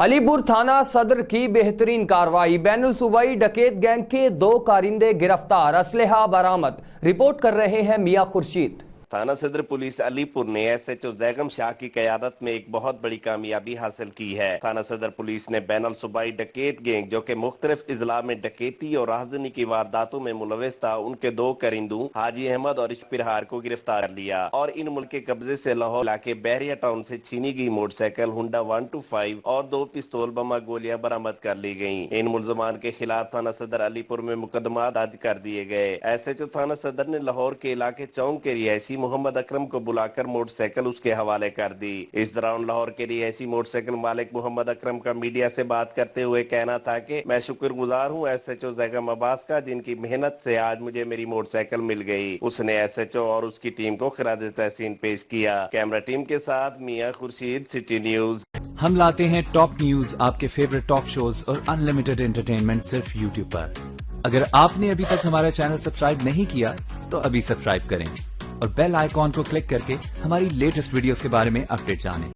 علی پور تھانہ صدر کی بہترین کاروائی، بین الصوبائی ڈکیت گینگ کے 2 کارندے گرفتار، اسلحہ برآمد۔ رپورٹ کر رہے ہیں میاں خورشید۔ تھانہ صدر پولیس علی پور نے SHO زیغم شاہ کی قیادت میں ایک بہت بڑی کامیابی حاصل کی ہے۔ تھانہ صدر پولیس نے بین الصوبائی ڈکیت گینگ جو کہ مختلف اضلاع میں ڈکیتی اور راہزنی کی وارداتوں میں ملوث تھا، ان کے 2 کارندوں حاجی احمد اور اشپرہار کو گرفتار کر لیا اور ان ملک کے قبضے سے لاہور علاقے بحریہ ٹاؤن سے چھینی گئی موٹر سائیکل ہونڈا 125 اور 2 پستول بمہ گولیاں برآمد کر لی گئیں۔ ان ملزمان کے خلاف تھانہ صدر علی پور میں مقدمات درج کر دیے گئے۔ SHO تھانہ صدر نے لاہور کے علاقے چونک کے رہائشی محمد اکرم کو بلا کر موٹر سائیکل اس کے حوالے کر دی۔ اس دوران لاہور کے رہائشی موٹر سائیکل مالک محمد اکرم کا میڈیا سے بات کرتے ہوئے کہنا تھا کہ میں شکر گزار ہوں SHO زیغم عباس کا، جن کی محنت سے آج مجھے میری موٹر سائیکل مل گئی۔ اس نے SHO اور اس کی ٹیم کو خراج تحسین پیش کیا۔ کیمرہ ٹیم کے ساتھ میاں خورشید، سٹی نیوز۔ ہم لاتے ہیں ٹاپ نیوز، آپ کے فیورٹ ٹاک شوز اور انلمیٹڈ انٹرٹینمنٹ صرف YouTube پر۔ اگر آپ نے ابھی تک ہمارا چینل سبسکرائب نہیں کیا تو ابھی سبسکرائب کریں اور بیل آئیکن کو کلک کر کے ہماری لیٹسٹ ویڈیوز کے بارے میں اپڈیٹ جانیں۔